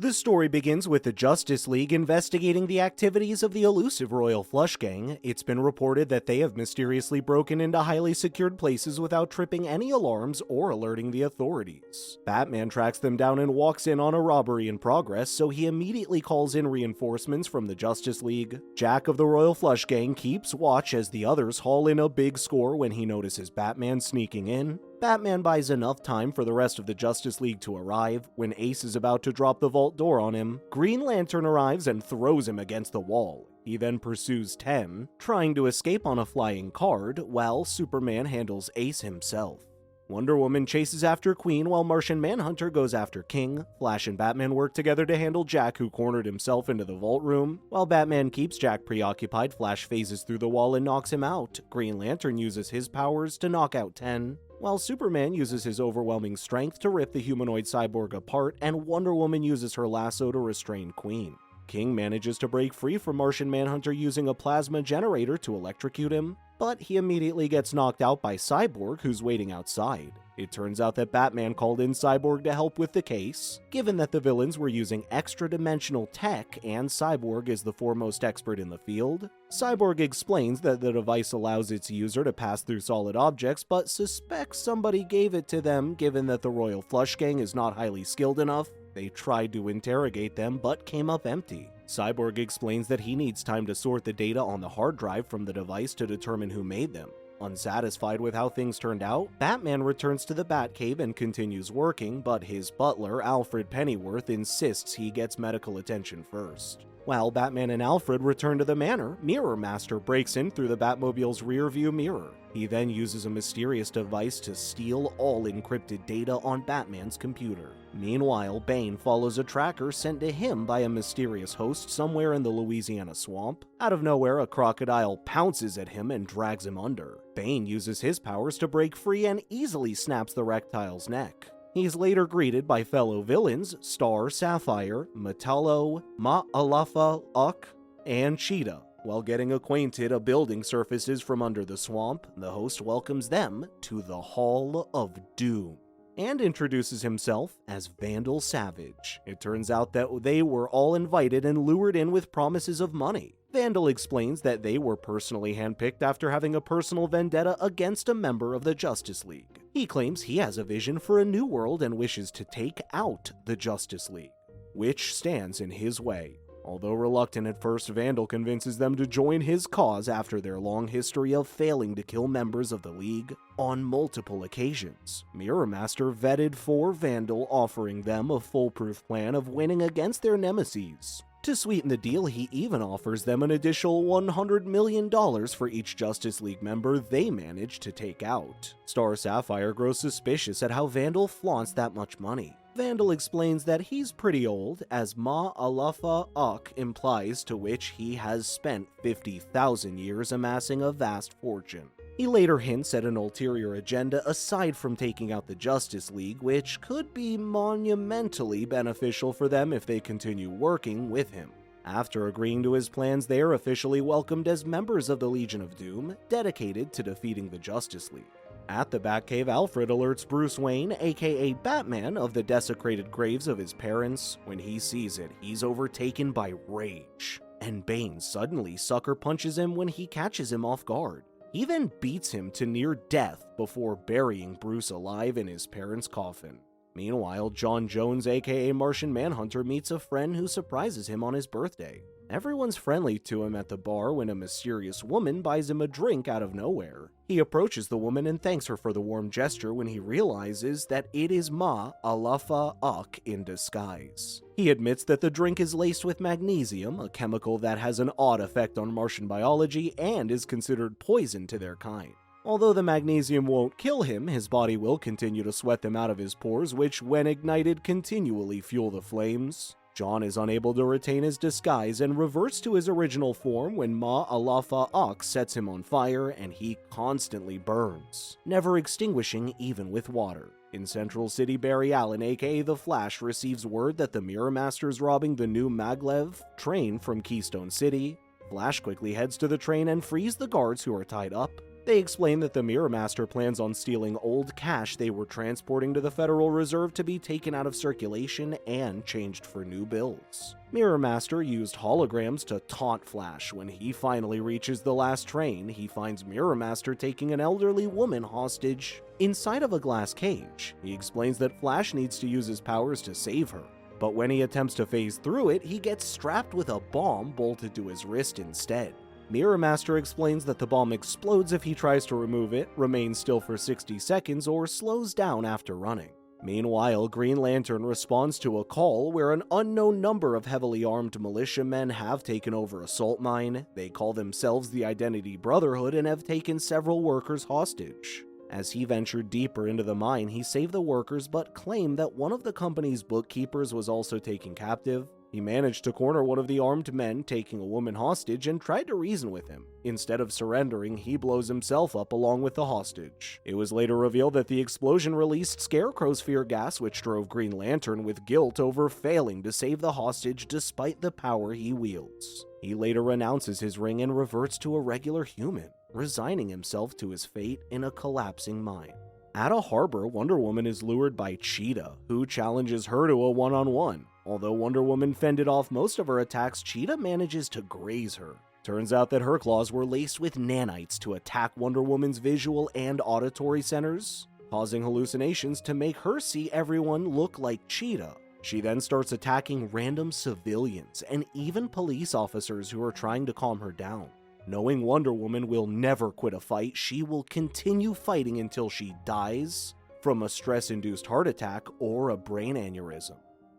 The story begins with the Justice League investigating the activities of the elusive Royal Flush Gang. It's been reported that they have mysteriously broken into highly secured places without tripping any alarms or alerting the authorities. Batman tracks them down and walks in on a robbery in progress, so he immediately calls in reinforcements from the Justice League. Jack of the Royal Flush Gang keeps watch as the others haul in a big score when he notices Batman sneaking in. Batman buys enough time for the rest of the Justice League to arrive. When Ace is about to drop the vault door on him, Green Lantern arrives and throws him against the wall. He then pursues 10, trying to escape on a flying card, while Superman handles Ace himself. Wonder Woman chases after Queen while Martian Manhunter goes after King. Flash and Batman work together to handle Jack, who cornered himself into the vault room. While Batman keeps Jack preoccupied, Flash phases through the wall and knocks him out. Green Lantern uses his powers to knock out 10. While Superman uses his overwhelming strength to rip the humanoid cyborg apart, and Wonder Woman uses her lasso to restrain Queen. King manages to break free from Martian Manhunter using a plasma generator to electrocute him, but he immediately gets knocked out by Cyborg, who's waiting outside. It turns out that Batman called in Cyborg to help with the case, given that the villains were using extra-dimensional tech and Cyborg is the foremost expert in the field. Cyborg explains that the device allows its user to pass through solid objects, but suspects somebody gave it to them given that the Royal Flush Gang is not highly skilled enough. They tried to interrogate them, but came up empty. Cyborg explains that he needs time to sort the data on the hard drive from the device to determine who made them. Unsatisfied with how things turned out, Batman returns to the Batcave and continues working, but his butler, Alfred Pennyworth, insists he gets medical attention first. While Batman and Alfred return to the manor, Mirror Master breaks in through the Batmobile's rearview mirror. He then uses a mysterious device to steal all encrypted data on Batman's computer. Meanwhile, Bane follows a tracker sent to him by a mysterious host somewhere in the Louisiana swamp. Out of nowhere, a crocodile pounces at him and drags him under. Bane uses his powers to break free and easily snaps the reptile's neck. He's later greeted by fellow villains Star Sapphire, Metallo, Ma'alafa Uck, and Cheetah. While getting acquainted of building surfaces from under the swamp, the host welcomes them to the Hall of Doom and introduces himself as Vandal Savage. It turns out that they were all invited and lured in with promises of money. Vandal explains that they were personally handpicked after having a personal vendetta against a member of the Justice League. He claims he has a vision for a new world and wishes to take out the Justice League, which stands in his way. Although reluctant at first, Vandal convinces them to join his cause after their long history of failing to kill members of the League on multiple occasions. Mirror Master vetted for Vandal, offering them a foolproof plan of winning against their nemesis. To sweeten the deal, he even offers them an additional $100 million for each Justice League member they manage to take out. Star Sapphire grows suspicious at how Vandal flaunts that much money. Vandal explains that he's pretty old, as Ma'alafa Uck implies, to which he has spent 50,000 years amassing a vast fortune. He later hints at an ulterior agenda aside from taking out the Justice League, which could be monumentally beneficial for them if they continue working with him. After agreeing to his plans, they are officially welcomed as members of the Legion of Doom, dedicated to defeating the Justice League. At the Batcave, Alfred alerts Bruce Wayne, aka Batman, of the desecrated graves of his parents. When he sees it, he's overtaken by rage, and Bane suddenly sucker punches him when he catches him off guard. He then beats him to near death before burying Bruce alive in his parents' coffin. Meanwhile, John Jones, aka Martian Manhunter, meets a friend who surprises him on his birthday. Everyone's friendly to him at the bar when a mysterious woman buys him a drink out of nowhere. He approaches the woman and thanks her for the warm gesture when he realizes that it is Ma'alafa Uck in disguise. He admits that the drink is laced with magnesium, a chemical that has an odd effect on Martian biology and is considered poison to their kind. Although the magnesium won't kill him, his body will continue to sweat them out of his pores, which, when ignited, continually fuel the flames. John is unable to retain his disguise and reverts to his original form when Ma'alafa Uck sets him on fire and he constantly burns, never extinguishing even with water. In Central City, Barry Allen, aka The Flash, receives word that the Mirror Master is robbing the new Maglev train from Keystone City. Flash quickly heads to the train and frees the guards who are tied up. They explain that the Mirror Master plans on stealing old cash they were transporting to the Federal Reserve to be taken out of circulation and changed for new bills. Mirror Master used holograms to taunt Flash. When he finally reaches the last train, he finds Mirror Master taking an elderly woman hostage inside of a glass cage. He explains that Flash needs to use his powers to save her, but when he attempts to phase through it, he gets strapped with a bomb bolted to his wrist instead. Mirror Master explains that the bomb explodes if he tries to remove it, remains still for 60 seconds, or slows down after running. Meanwhile, Green Lantern responds to a call where an unknown number of heavily armed militiamen have taken over a salt mine. They call themselves the Identity Brotherhood and have taken several workers hostage. As he ventured deeper into the mine, he saved the workers but claimed that one of the company's bookkeepers was also taken captive. He managed to corner one of the armed men taking a woman hostage and tried to reason with him. Instead of surrendering, he blows himself up along with the hostage. It was later revealed that the explosion released Scarecrow's fear gas, which drove Green Lantern with guilt over failing to save the hostage despite the power he wields. He later renounces his ring and reverts to a regular human, resigning himself to his fate in a collapsing mine. At a harbor, Wonder Woman is lured by Cheetah, who challenges her to a one-on-one. Although Wonder Woman fended off most of her attacks, Cheetah manages to graze her. Turns out that her claws were laced with nanites to attack Wonder Woman's visual and auditory centers, causing hallucinations to make her see everyone look like Cheetah. She then starts attacking random civilians and even police officers who are trying to calm her down. Knowing Wonder Woman will never quit a fight, she will continue fighting until she dies from a stress-induced heart attack or a brain aneurysm.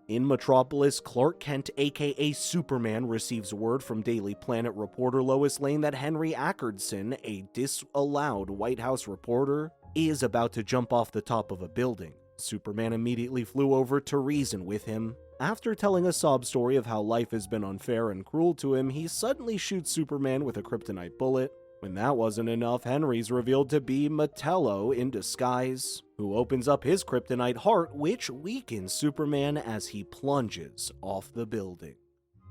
In Metropolis, Clark Kent, aka Superman, receives word from Daily Planet reporter Lois Lane that Henry Ackerson, a disallowed White House reporter, is about to jump off the top of a building. Superman immediately flew over to reason with him. After telling a sob story of how life has been unfair and cruel to him, he suddenly shoots Superman with a kryptonite bullet. When that wasn't enough, Henry's revealed to be Metello in disguise, who opens up his kryptonite heart, which weakens Superman as he plunges off the building.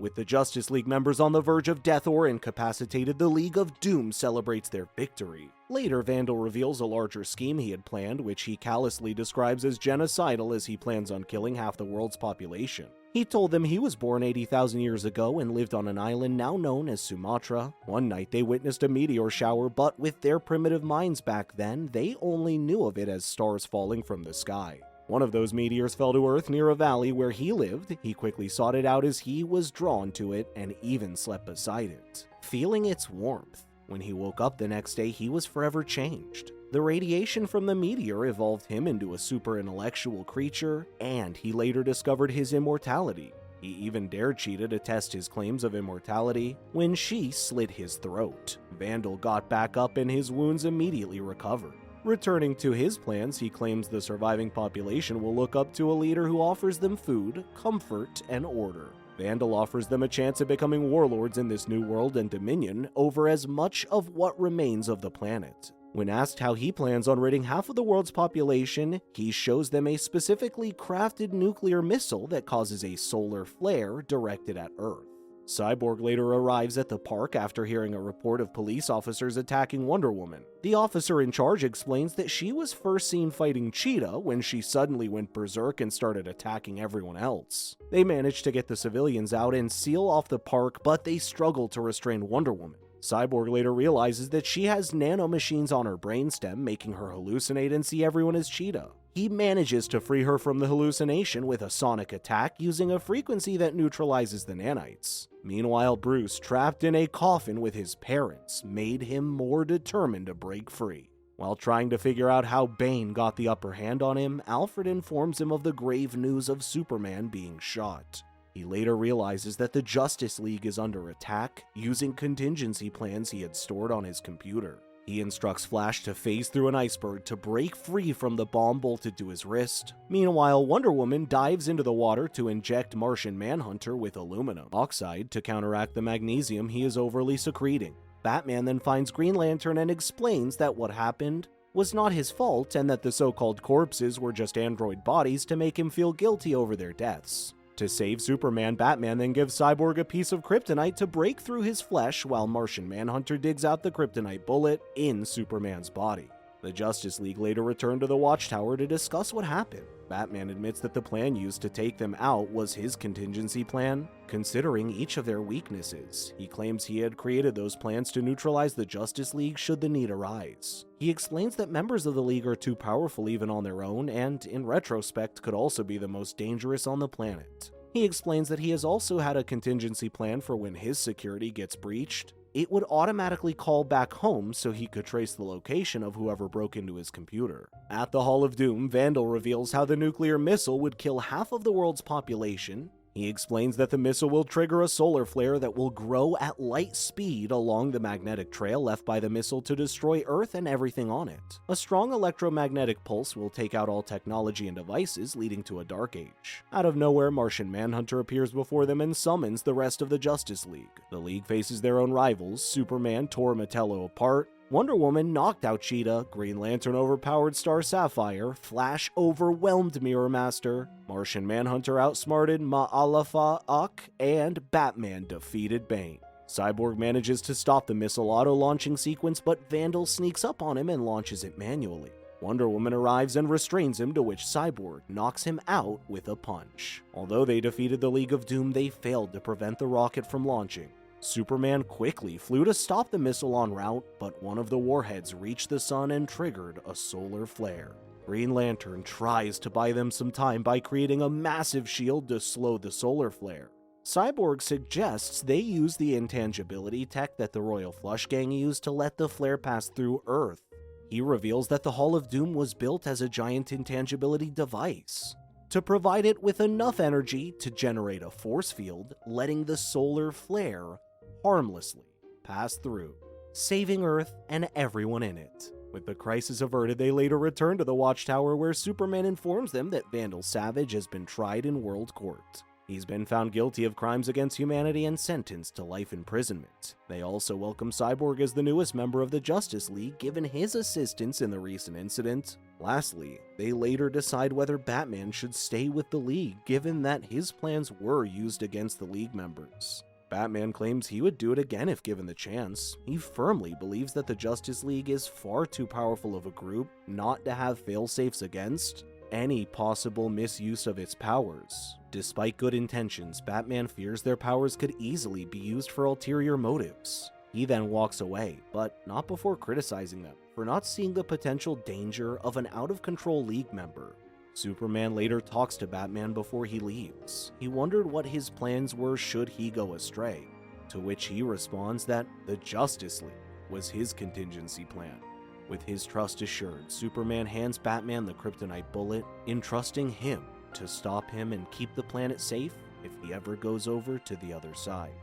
With the Justice League members on the verge of death or incapacitated, the League of Doom celebrates their victory. Later, Vandal reveals a larger scheme he had planned, which he callously describes as genocidal, as he plans on killing half the world's population. He told them he was born 80,000 years ago and lived on an island now known as Sumatra. One night they witnessed a meteor shower, but with their primitive minds back then, they only knew of it as stars falling from the sky. One of those meteors fell to Earth near a valley where he lived. He quickly sought it out as he was drawn to it and even slept beside it, feeling its warmth. When he woke up the next day, he was forever changed. The radiation from the meteor evolved him into a super-intellectual creature, and he later discovered his immortality. He even dared Cheetah to test his claims of immortality when she slit his throat. Vandal got back up and his wounds immediately recovered. Returning to his plans, he claims the surviving population will look up to a leader who offers them food, comfort, and order. Vandal offers them a chance at becoming warlords in this new world and dominion over as much of what remains of the planet. When asked how he plans on ridding half of the world's population, he shows them a specifically crafted nuclear missile that causes a solar flare directed at Earth. Cyborg later arrives at the park after hearing a report of police officers attacking Wonder Woman. The officer in charge explains that she was first seen fighting Cheetah when she suddenly went berserk and started attacking everyone else. They managed to get the civilians out and seal off the park, but they struggled to restrain Wonder Woman. Cyborg later realizes that she has nanomachines on her brainstem, making her hallucinate and see everyone as Cheetah. He manages to free her from the hallucination with a sonic attack using a frequency that neutralizes the nanites. Meanwhile, Bruce, trapped in a coffin with his parents, made him more determined to break free. While trying to figure out how Bane got the upper hand on him, Alfred informs him of the grave news of Superman being shot. He later realizes that the Justice League is under attack, using contingency plans he had stored on his computer. He instructs Flash to phase through an iceberg to break free from the bomb bolted to his wrist. Meanwhile, Wonder Woman dives into the water to inject Martian Manhunter with aluminum oxide to counteract the magnesium he is overly secreting. Batman then finds Green Lantern and explains that what happened was not his fault and that the so-called corpses were just android bodies to make him feel guilty over their deaths. To save Superman, Batman then gives Cyborg a piece of kryptonite to break through his flesh while Martian Manhunter digs out the kryptonite bullet in Superman's body. The Justice League later returned to the Watchtower to discuss what happened. Batman admits that the plan used to take them out was his contingency plan, considering each of their weaknesses. He claims he had created those plans to neutralize the Justice League should the need arise. He explains that members of the League are too powerful even on their own, and in retrospect could also be the most dangerous on the planet. He explains that he has also had a contingency plan for when his security gets breached. It would automatically call back home so he could trace the location of whoever broke into his computer. At the Hall of Doom, Vandal reveals how the nuclear missile would kill half of the world's population. He explains that the missile will trigger a solar flare that will grow at light speed along the magnetic trail left by the missile to destroy Earth and everything on it. A strong electromagnetic pulse will take out all technology and devices, leading to a dark age. Out of nowhere, Martian Manhunter appears before them and summons the rest of the Justice League. The League faces their own rivals. Superman tore Metallo apart, Wonder Woman knocked out Cheetah, Green Lantern overpowered Star Sapphire, Flash overwhelmed Mirror Master, Martian Manhunter outsmarted Ma'alafa-Ak, and Batman defeated Bane. Cyborg manages to stop the missile auto-launching sequence, but Vandal sneaks up on him and launches it manually. Wonder Woman arrives and restrains him, to which Cyborg knocks him out with a punch. Although they defeated the League of Doom, they failed to prevent the rocket from launching. Superman quickly flew to stop the missile en route, but one of the warheads reached the sun and triggered a solar flare. Green Lantern tries to buy them some time by creating a massive shield to slow the solar flare. Cyborg suggests they use the intangibility tech that the Royal Flush Gang used to let the flare pass through Earth. He reveals that the Hall of Doom was built as a giant intangibility device to provide it with enough energy to generate a force field, letting the solar flare harmlessly pass through, saving Earth and everyone in it. With the crisis averted, they later return to the Watchtower, where Superman informs them that Vandal Savage has been tried in World Court. He's been found guilty of crimes against humanity and sentenced to life imprisonment. They also welcome Cyborg as the newest member of the Justice League, given his assistance in the recent incident. Lastly, they later decide whether Batman should stay with the League, given that his plans were used against the League members. Batman claims he would do it again if given the chance. He firmly believes that the Justice League is far too powerful of a group not to have failsafes against any possible misuse of its powers. Despite good intentions, Batman fears their powers could easily be used for ulterior motives. He then walks away, but not before criticizing them for not seeing the potential danger of an out-of-control League member. Superman later talks to Batman before he leaves. He wondered what his plans were should he go astray, to which he responds that the Justice League was his contingency plan. With his trust assured, Superman hands Batman the kryptonite bullet, entrusting him to stop him and keep the planet safe if he ever goes over to the other side.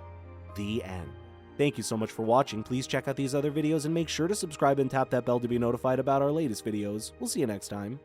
The end. Thank you so much for watching. Please check out these other videos and make sure to subscribe and tap that bell to be notified about our latest videos. We'll see you next time.